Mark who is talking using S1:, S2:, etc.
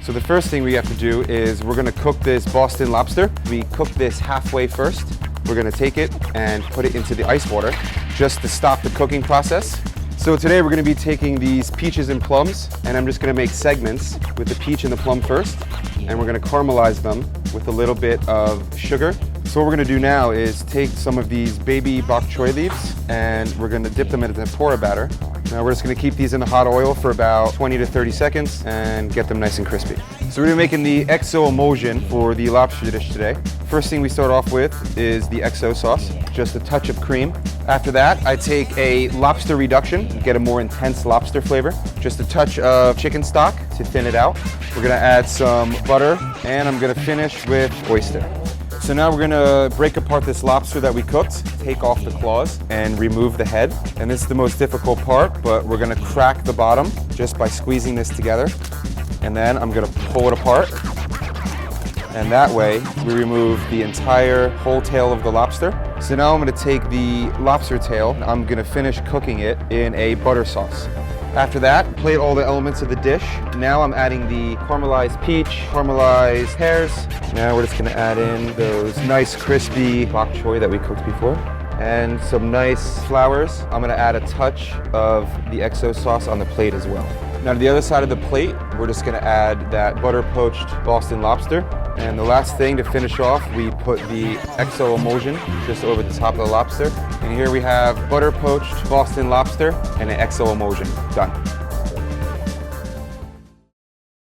S1: So the first thing we have to do is we're gonna cook this Boston lobster. We cook this halfway first. We're gonna take it and put it into the ice water just to stop the cooking process. So today we're gonna be taking these peaches and plums, and I'm just gonna make segments with the peach and the plum first, and we're gonna caramelize them with a little bit of sugar. So what we're gonna do now is take some of these baby bok choy leaves, and we're gonna dip them in a tempura batter. Now we're just gonna keep these in the hot oil for about 20 to 30 seconds and get them nice and crispy. So we're gonna be making the XO emulsion for the lobster dish today. First thing we start off with is the XO sauce, just a touch of cream. After that, I take a lobster reduction, get a more intense lobster flavor. Just a touch of chicken stock to thin it out. We're gonna add some butter, and I'm gonna finish with oyster. So now we're gonna break apart this lobster that we cooked, take off the claws, and remove the head. And this is the most difficult part, but we're gonna crack the bottom just by squeezing this together. And then I'm gonna pull it apart. And that way, we remove the entire whole tail of the lobster. So now I'm gonna take the lobster tail, and I'm gonna finish cooking it in a butter sauce. After that, plate all the elements of the dish. Now I'm adding the caramelized peach, caramelized pears. Now we're just gonna add in those nice crispy bok choy that we cooked before, and some nice flowers. I'm gonna add a touch of the XO sauce on the plate as well. Now to the other side of the plate, we're just gonna add that butter poached Boston lobster. And the last thing to finish off, we put the XO emulsion just over the top of the lobster. And here we have butter poached Boston lobster and an XO emulsion. Done.